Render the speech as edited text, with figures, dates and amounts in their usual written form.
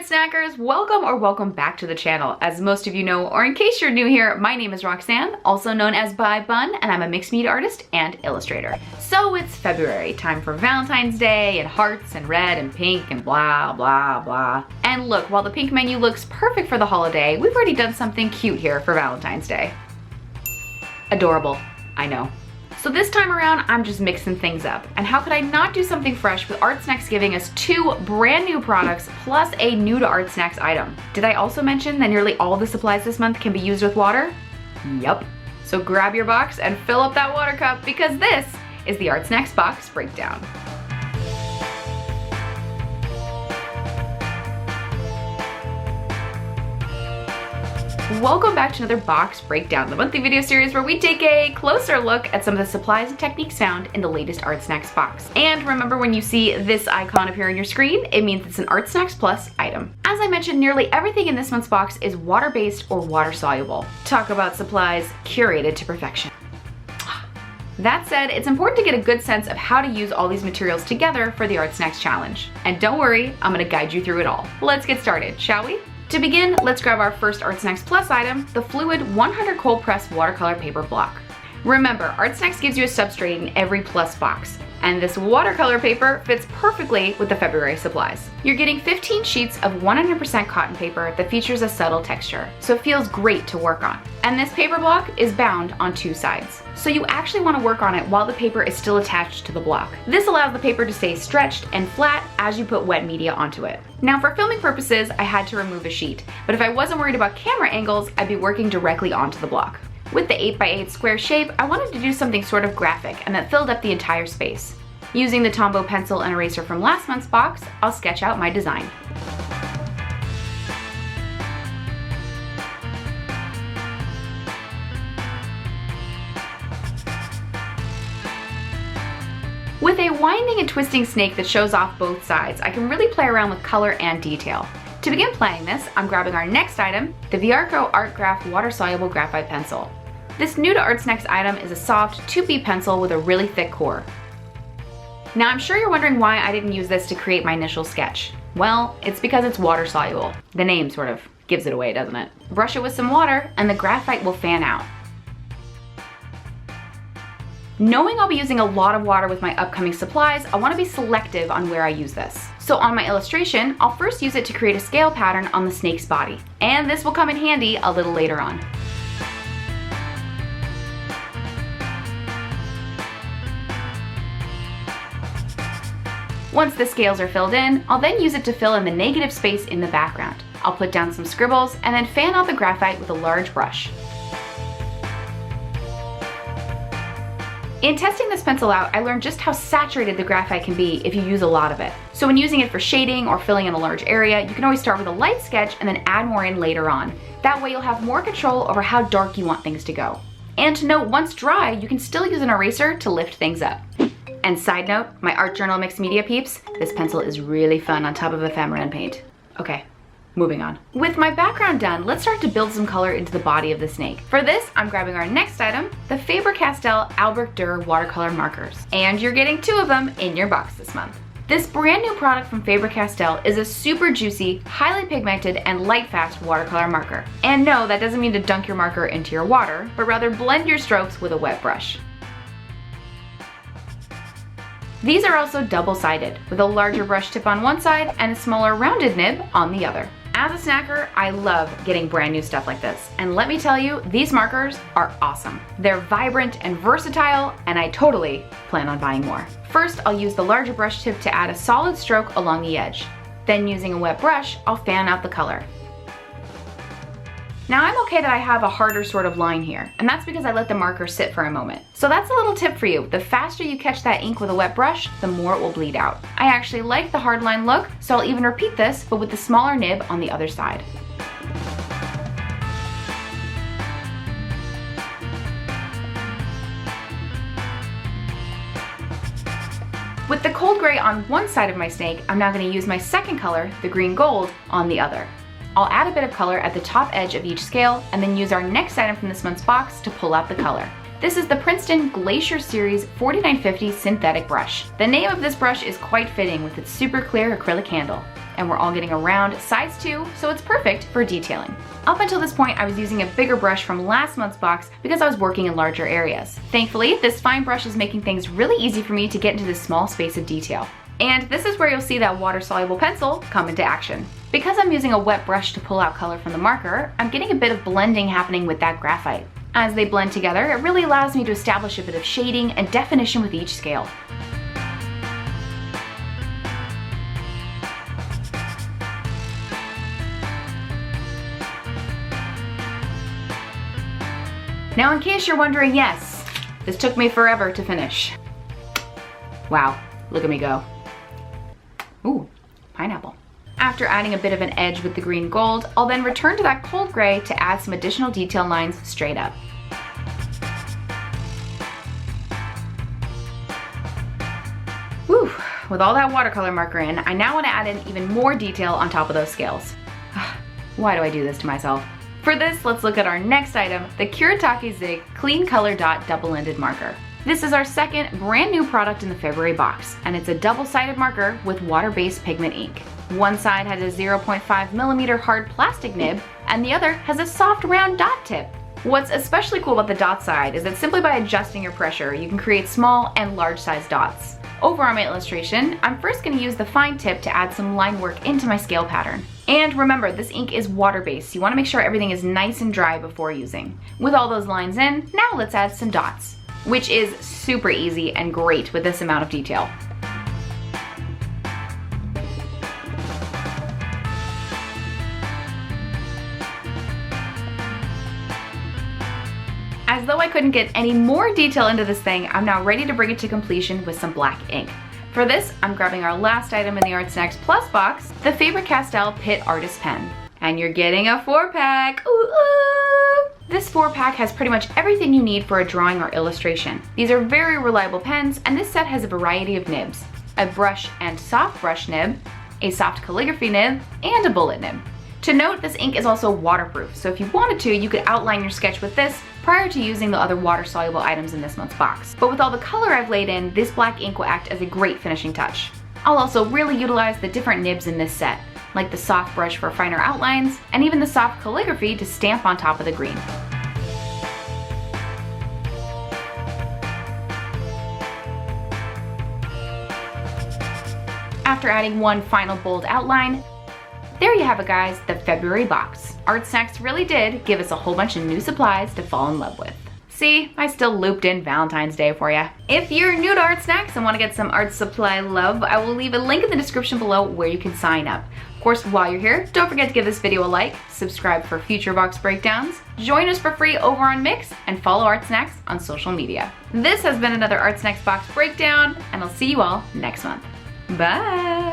Art Snackers, welcome back to the channel. As most of you know, or in case you're new here, my name is Roxanne, also known as By Bun, and I'm a mixed media artist and illustrator. So it's February, time for Valentine's Day and hearts and red and pink and blah, blah, blah. And look, while the pink menu looks perfect for the holiday, we've already done something cute here for Valentine's Day. Adorable, I know. So this time around, I'm just mixing things up. And how could I not do something fresh with ArtSnacks giving us 2 brand new products plus a new to ArtSnacks item? Did I also mention that nearly all the supplies this month can be used with water? Yup. So grab your box and fill up that water cup because this is the ArtSnacks box breakdown. Welcome back to another box breakdown, the monthly video series where we take a closer look at some of the supplies and techniques found in the latest ArtSnacks box. And remember, when you see this icon appear on your screen, it means it's an ArtSnacks Plus item. As I mentioned, nearly everything in this month's box is water-based or water-soluble. Talk about supplies curated to perfection. That said, it's important to get a good sense of how to use all these materials together for the ArtSnacks challenge. And don't worry, I'm gonna guide you through it all. Let's get started, shall we? To begin, let's grab our first ArtSnacks Plus item, the Fluid 100 cold press watercolor paper block. Remember, ArtSnacks gives you a substrate in every Plus box, and this watercolor paper fits perfectly with the February supplies. You're getting 15 sheets of 100% cotton paper that features a subtle texture, so it feels great to work on. And this paper block is bound on 2 sides, so you actually want to work on it while the paper is still attached to the block. This allows the paper to stay stretched and flat as you put wet media onto it. Now, for filming purposes, I had to remove a sheet, but if I wasn't worried about camera angles, I'd be working directly onto the block. With the 8x8 square shape, I wanted to do something sort of graphic and that filled up the entire space. Using the Tombow pencil and eraser from last month's box, I'll sketch out my design. With a winding and twisting snake that shows off both sides, I can really play around with color and detail. To begin playing this, I'm grabbing our next item, the Viarco Art Graph Water-Soluble Graphite Pencil. This new to ArtSnacks item is a soft 2B pencil with a really thick core. Now I'm sure you're wondering why I didn't use this to create my initial sketch. Well, it's because it's water soluble. The name sort of gives it away, doesn't it? Brush it with some water and the graphite will fan out. Knowing I'll be using a lot of water with my upcoming supplies, I want to be selective on where I use this. So on my illustration, I'll first use it to create a scale pattern on the snake's body. And this will come in handy a little later on. Once the scales are filled in, I'll then use it to fill in the negative space in the background. I'll put down some scribbles and then fan out the graphite with a large brush. In testing this pencil out, I learned just how saturated the graphite can be if you use a lot of it. So when using it for shading or filling in a large area, you can always start with a light sketch and then add more in later on. That way you'll have more control over how dark you want things to go. And to note, once dry, you can still use an eraser to lift things up. And side note, my art journal mixed media peeps, this pencil is really fun on top of ephemera and paint. Okay, moving on. With my background done, let's start to build some color into the body of the snake. For this, I'm grabbing our next item, the Faber-Castell Albrecht Dürer Watercolor Markers. And you're getting 2 of them in your box this month. This brand new product from Faber-Castell is a super juicy, highly pigmented, and light-fast watercolor marker. And no, that doesn't mean to dunk your marker into your water, but rather blend your strokes with a wet brush. These are also double-sided, with a larger brush tip on one side and a smaller rounded nib on the other. As a snacker, I love getting brand new stuff like this, and let me tell you, these markers are awesome. They're vibrant and versatile, and I totally plan on buying more. First, I'll use the larger brush tip to add a solid stroke along the edge. Then using a wet brush, I'll fan out the color. Now I'm okay that I have a harder sort of line here, and that's because I let the marker sit for a moment. So that's a little tip for you. The faster you catch that ink with a wet brush, the more it will bleed out. I actually like the hard line look, so I'll even repeat this, but with the smaller nib on the other side. With the cold gray on one side of my snake, I'm now going to use my second color, the green gold, on the other. I'll add a bit of color at the top edge of each scale and then use our next item from this month's box to pull out the color. This is the Princeton Glacier Series 4950 synthetic brush. The name of this brush is quite fitting with its super clear acrylic handle. and we're all getting around size 2, so it's perfect for detailing. Up until this point, I was using a bigger brush from last month's box because I was working in larger areas. Thankfully, this fine brush is making things really easy for me to get into this small space of detail. And this is where you'll see that water-soluble pencil come into action. Because I'm using a wet brush to pull out color from the marker, I'm getting a bit of blending happening with that graphite. As they blend together, it really allows me to establish a bit of shading and definition with each scale. Now, in case you're wondering, yes, this took me forever to finish. Wow, look at me go. Ooh, pineapple. After adding a bit of an edge with the green gold, I'll then return to that cold gray to add some additional detail lines straight up. Whew, with all that watercolor marker in, I now want to add in even more detail on top of those scales. Why do I do this to myself? For this, let's look at our next item, the Kuretake-Zig Clean Color Dot Double-Ended Marker. This is our second brand new product in the February box, and it's a double-sided marker with water-based pigment ink. One side has a 0.5mm hard plastic nib, and the other has a soft round dot tip. What's especially cool about the dot side is that simply by adjusting your pressure, you can create small and large size dots. Over on my illustration, I'm first going to use the fine tip to add some line work into my scale pattern. And remember, this ink is water-based, so you want to make sure everything is nice and dry before using. With all those lines in, now let's add some dots, which is super easy and great with this amount of detail. As though I couldn't get any more detail into this thing, I'm now ready to bring it to completion with some black ink. For this, I'm grabbing our last item in the ArtSnacks Plus box, the Faber-Castell Pitt Artist Pen. And you're getting a 4-pack, ooh, ooh! This 4-pack has pretty much everything you need for a drawing or illustration. These are very reliable pens, and this set has a variety of nibs. A brush and soft brush nib, a soft calligraphy nib, and a bullet nib. To note, this ink is also waterproof, so if you wanted to, you could outline your sketch with this prior to using the other water-soluble items in this month's box. But with all the color I've laid in, this black ink will act as a great finishing touch. I'll also really utilize the different nibs in this set, like the soft brush for finer outlines, and even the soft calligraphy to stamp on top of the green. After adding one final bold outline, there you have it, guys, the February box. ArtSnacks really did give us a whole bunch of new supplies to fall in love with. See, I still looped in Valentine's Day for you. If you're new to ArtSnacks and want to get some art supply love, I will leave a link in the description below where you can sign up. Of course, while you're here, don't forget to give this video a like, subscribe for future box breakdowns, join us for free over on Mix, and follow ArtSnacks on social media. This has been another ArtSnacks box breakdown, and I'll see you all next month. Bye!